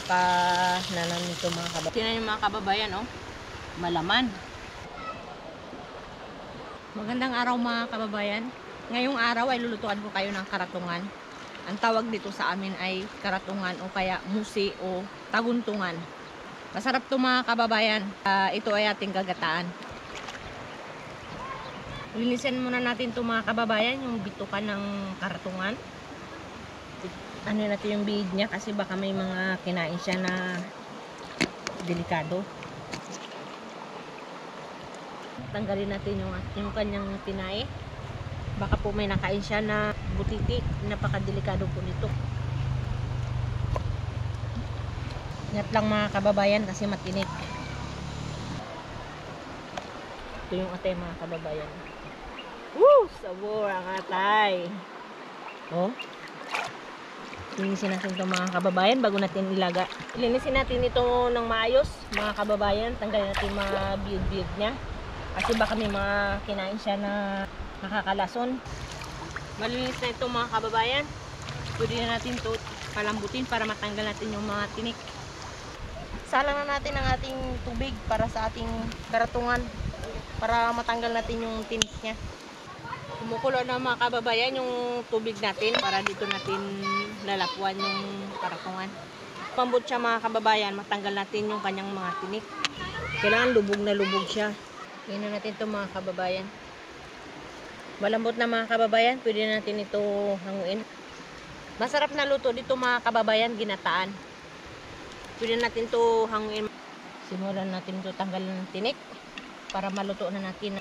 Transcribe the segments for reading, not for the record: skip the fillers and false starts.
Napaka-nanan nito mga kababayan. Tingnan yung mga kababayan, oh. Malaman. Magandang araw mga kababayan. Ngayong araw ay lulutuan ko kayo ng karatungan. Ang tawag dito sa amin ay karatungan o kaya musi o taguntungan. Masarap to mga kababayan. Ito ay ating gagataan. Linisin muna natin to mga kababayan, yung bitukan ng karatungan. Ano natin yung bihig niya kasi baka may mga kinain siya na delikado. Tanggalin natin yung kanyang tinai. Baka po may nakain siya na butiti. Napakadelikado po nito. Ingat lang mga kababayan kasi matinik. Ito yung atay mga kababayan. Woo! Sabor ang atay. Oh. Linisin natin ito mga kababayan bago natin ilaga. Linisin natin ito ng maayos mga kababayan. Tanggalin natin mga biyod-biyod niya. Kasi baka may mga kinain siya na nakakalason. Malinis na ito mga kababayan. Pwede na natin ito palambutin para matanggal natin yung mga tinik. Salang na natin ang ating tubig para sa ating karatungan. Para matanggal natin yung tinik niya. Kumukulo na mga kababayan yung tubig natin para dito natin lalapuan yung karatungan. Pambot siya mga kababayan, matanggal natin yung kanyang mga tinik. Kailangan lubog na lubog siya. Tingnan natin ito mga kababayan. Malambot na mga kababayan, pwede natin ito hanguin. Masarap na luto dito mga kababayan, ginataan. Pwede natin ito hanguin. Simulan natin ito tanggalin ng tinik para maluto na natin.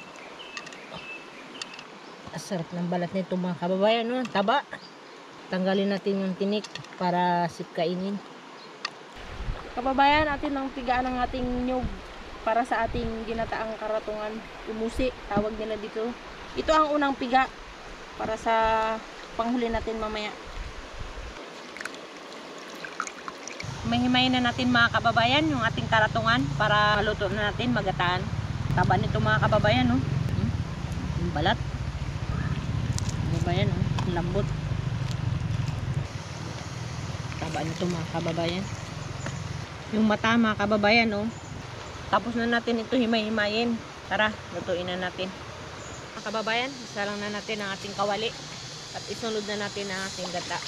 Sarap ng balat nito mga kababayan, no? Taba. Tanggalin natin yung tinik para sipkainin. Kababayan, atin ang pigaan ng ating nyug para sa ating ginataang karatungan. Umusi, tawag nila dito. Ito ang unang piga para sa panghuli natin mamaya. Mahimayin na natin mga kababayan yung ating karatungan para maluto na natin, magataan. Taba nito mga kababayan, no? Yung balat. Kababayan, oh, lambot. Taba nito mga kababayan. Yung mata mga kababayan, oh. Tapos na natin ito himay-himayin. Tara, lutuin na natin. Mga kababayan, isa lang na natin ang ating kawali at isunod na natin ang ating gata.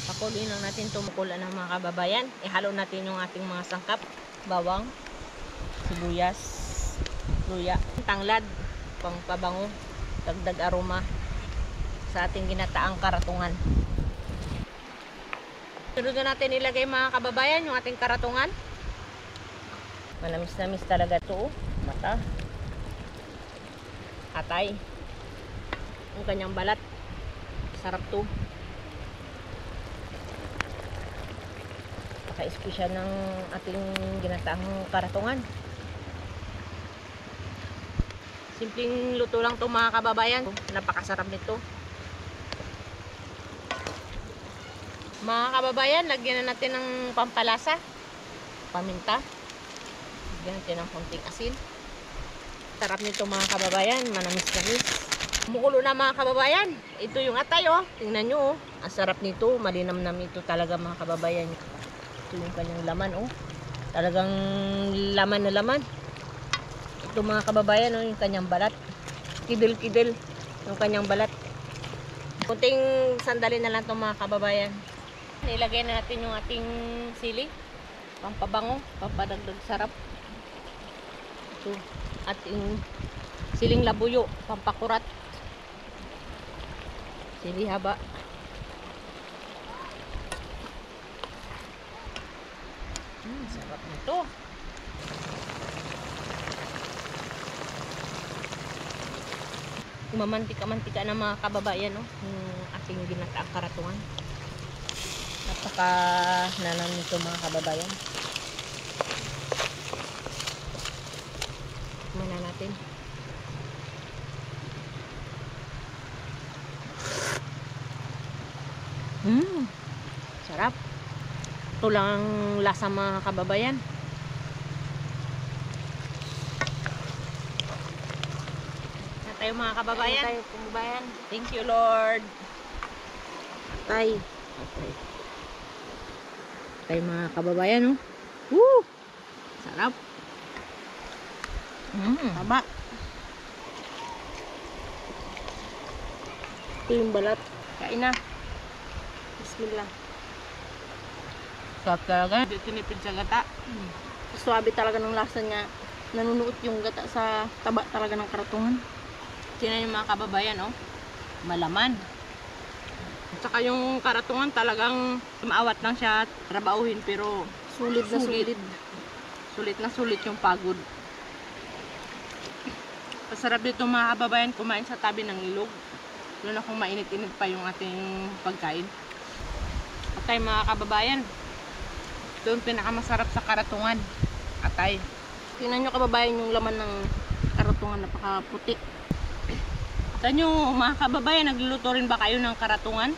Pakuloyin lang natin ito makula ng mga kababayan. Ihalo natin yung ating mga sangkap, bawang, sibuyas, luya, tanglad, pangpabango, dagdag aroma sa ating ginataang karatungan. Sunod na natin ilagay mga kababayan yung ating karatungan. Manamis-namis talaga ito, mata, atay, yung kanyang balat, sarap to. Paka-espesyal ng ating ginataang karatungan. Simpleng luto lang to mga kababayan, napakasarap nito. Mga kababayan, lagyan na natin ng pampalasa, paminta. Lagyan natin ng konting asin. Sarap nito mga kababayan, manamis-namis. Kumukulo na mga kababayan. Ito yung atay, oh. Tingnan nyo, oh. Ang sarap nito, malinamnam ito talaga mga kababayan. Ito yung kanyang laman, oh. Talagang laman na laman. Ito mga kababayan, oh, yung kanyang balat. Kidil-kidil yung kanyang balat. Kunting sandali na lang ito mga kababayan. Nilagay na natin yung ating sili, pampabango, pampadagdag sarap. Ito, ating siling labuyo, pampakurat, sili haba. Sarap nito. Mamantika-mantika na mga kababayan, no? Yung ating ginataang karatungan. Napaka-nanan nito mga kababayan. Tikman natin. Sarap. Ito lang ang lasa mga kababayan. Na tayo mga kababayan. Tayo kababayan. Thank you Lord. Tay. Okay. Tayo mga kababayan, oh. Woo! Sarap. Taba. Ito yung balat. Kain na. Bismillah. Sarap talaga. Hindi tinipid sa gata. Suwabe talaga ng lasa niya. Nanunuot yung gata sa taba talaga ng karatungan. Tingnan yung mga kababayan, oh. Malaman. At saka yung karatungan talagang Maawat lang siya trabauhin pero sulit na sulit. sulit na sulit yung pagod. Masarap dito mga kababayan kumain sa tabi ng ilog. Lalo na kung mainit-init pa yung ating pagkain. Atay mga kababayan, doon pinakamasarap sa karatungan. Atay. Tingnan nyo kababayan yung laman ng karatungan, napakaputi. Sa nyo mga kababayan, nagluluto rin ba kayo ng karatungan?